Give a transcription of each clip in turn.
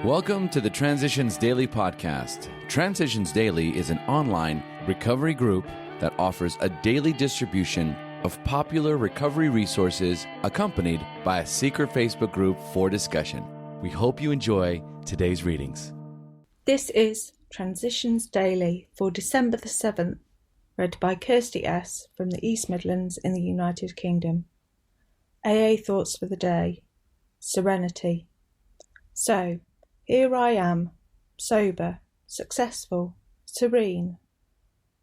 Welcome to the Transitions Daily podcast. Transitions Daily is an online recovery group that offers a daily distribution of popular recovery resources accompanied by a secret Facebook group for discussion. We hope you enjoy today's readings. This is Transitions Daily for December the 7th, read by Kirsty S. from the East Midlands in the United Kingdom. AA Thoughts for the Day. Serenity. So, here I am, sober, successful, serene.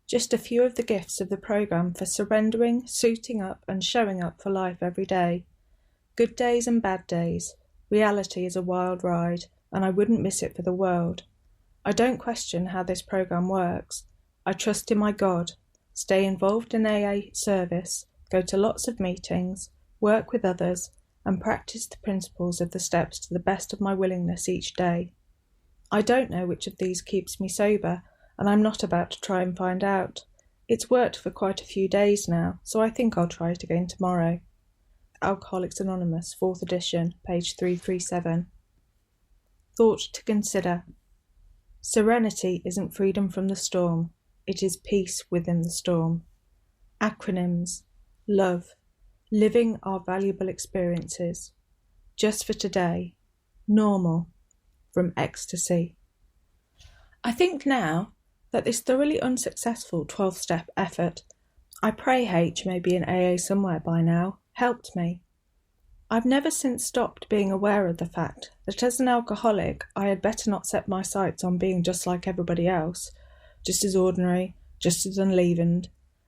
Just a few of the gifts of the programme for surrendering, suiting up and showing up for life every day. Good days and bad days. Reality is a wild ride, and I wouldn't miss it for the world. I don't question how this programme works. I trust in my God, stay involved in AA service, go to lots of meetings, work with others, and practice the principles of the steps to the best of my willingness each day. I don't know which of these keeps me sober, and I'm not about to try and find out. It's worked for quite a few days now, so I think I'll try it again tomorrow. Alcoholics Anonymous, 4th edition, page 337. Thought to consider. Serenity isn't freedom from the storm, it is peace within the storm. Acronyms. Love. Living our valuable experiences. Just for today. Normal. From ecstasy. I think now that this thoroughly unsuccessful 12-step effort, I pray H may be in AA somewhere by now, helped me. I've never since stopped being aware of the fact that as an alcoholic I had better not set my sights on being just like everybody else, just as ordinary, just as unleavened.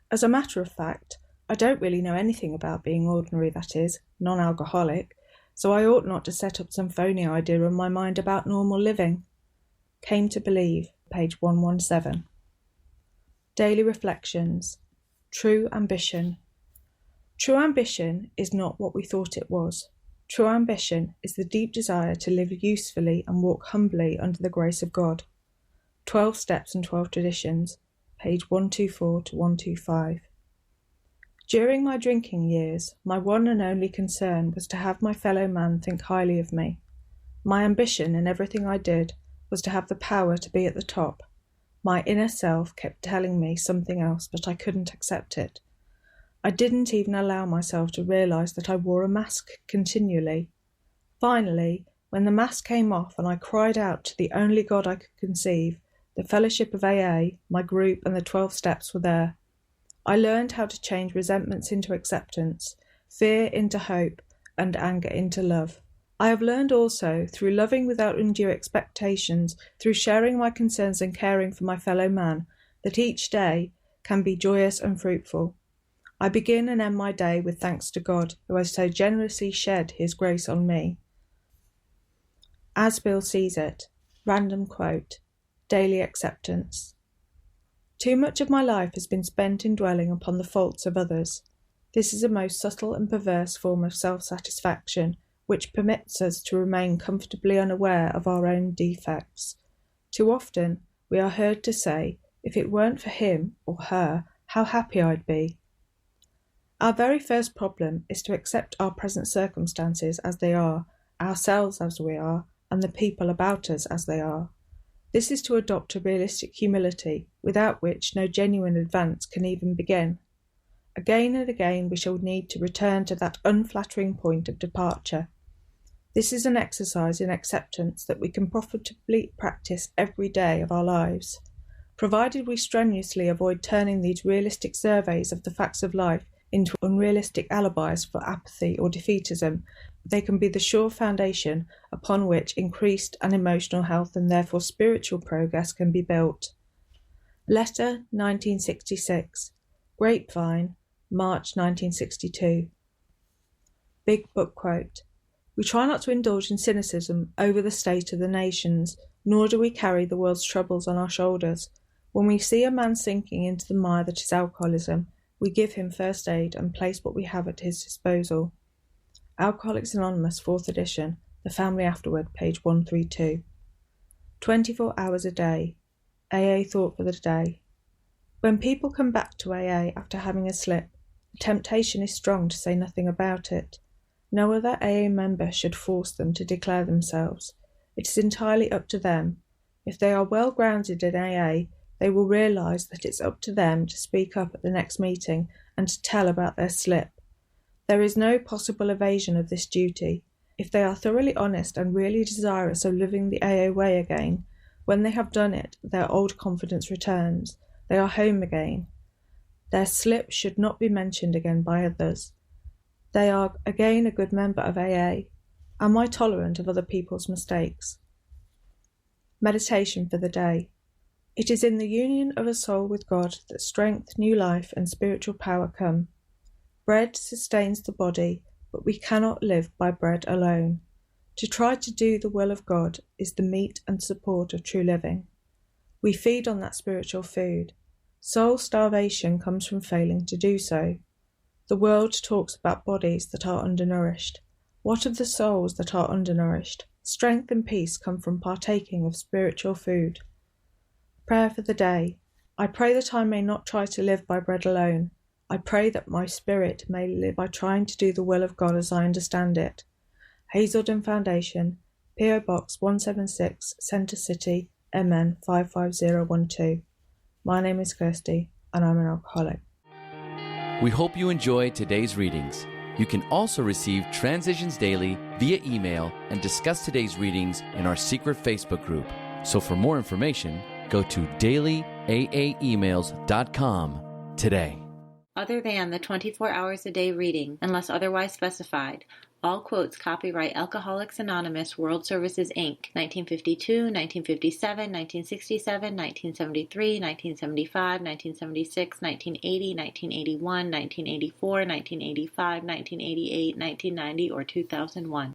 As a matter of fact, I don't really know anything about being ordinary, that is, non-alcoholic, so I ought not to set up some phony idea in my mind about normal living. Came to believe, page 117. Daily Reflections. True Ambition. True ambition is not what we thought it was. True ambition is the deep desire to live usefully and walk humbly under the grace of God. 12 Steps and 12 Traditions, page 124 to 125. During my drinking years, my one and only concern was to have my fellow man think highly of me. My ambition in everything I did was to have the power to be at the top. My inner self kept telling me something else, but I couldn't accept it. I didn't even allow myself to realise that I wore a mask continually. Finally, when the mask came off and I cried out to the only God I could conceive, the fellowship of AA, my group and the 12 steps were there. I learned how to change resentments into acceptance, fear into hope, and anger into love. I have learned also, through loving without undue expectations, through sharing my concerns and caring for my fellow man, that each day can be joyous and fruitful. I begin and end my day with thanks to God, who has so generously shed his grace on me. As Bill sees it. Random quote. Daily acceptance. Too much of my life has been spent in dwelling upon the faults of others. This is a most subtle and perverse form of self-satisfaction, which permits us to remain comfortably unaware of our own defects. Too often we are heard to say, if it weren't for him or her, how happy I'd be. Our very first problem is to accept our present circumstances as they are, ourselves as we are, and the people about us as they are. This is to adopt a realistic humility, without which no genuine advance can even begin. Again and again we shall need to return to that unflattering point of departure. This is an exercise in acceptance that we can profitably practice every day of our lives. Provided we strenuously avoid turning these realistic surveys of the facts of life into unrealistic alibis for apathy or defeatism, they can be the sure foundation upon which increased and emotional health and therefore spiritual progress can be built. Letter 1966. Grapevine, March 1962. Big Book quote. We try not to indulge in cynicism over the state of the nations, nor do we carry the world's troubles on our shoulders. When we see a man sinking into the mire that is alcoholism, we give him first aid and place what we have at his disposal. Alcoholics Anonymous, 4th edition, The Family Afterward, page 132. 24 hours a day. AA Thought for the Day. When people come back to AA after having a slip, the temptation is strong to say nothing about it. No other AA member should force them to declare themselves. It is entirely up to them. If they are well grounded in AA, they will realise that it's up to them to speak up at the next meeting and to tell about their slip. There is no possible evasion of this duty. If they are thoroughly honest and really desirous of living the AA way again, when they have done it, their old confidence returns. They are home again. Their slip should not be mentioned again by others. They are again a good member of AA. Am I tolerant of other people's mistakes? Meditation for the day. It is in the union of a soul with God that strength, new life, and spiritual power come. Bread sustains the body, but we cannot live by bread alone. To try to do the will of God is the meat and support of true living. We feed on that spiritual food. Soul starvation comes from failing to do so. The world talks about bodies that are undernourished. What of the souls that are undernourished? Strength and peace come from partaking of spiritual food. Prayer for the day. I pray that I may not try to live by bread alone. I pray that my spirit may live by trying to do the will of God as I understand it. Hazelden Foundation, P.O. Box 176, Centre City, MN 55012. My name is Kirsty, and I'm an alcoholic. We hope you enjoyed today's readings. You can also receive Transitions Daily via email and discuss today's readings in our secret Facebook group. So for more information, go to dailyaaemails.com today. Other than the 24 hours a day reading, unless otherwise specified, all quotes copyright Alcoholics Anonymous World Services, Inc., 1952, 1957, 1967, 1973, 1975, 1976, 1980, 1981, 1984, 1985, 1988, 1990, or 2001.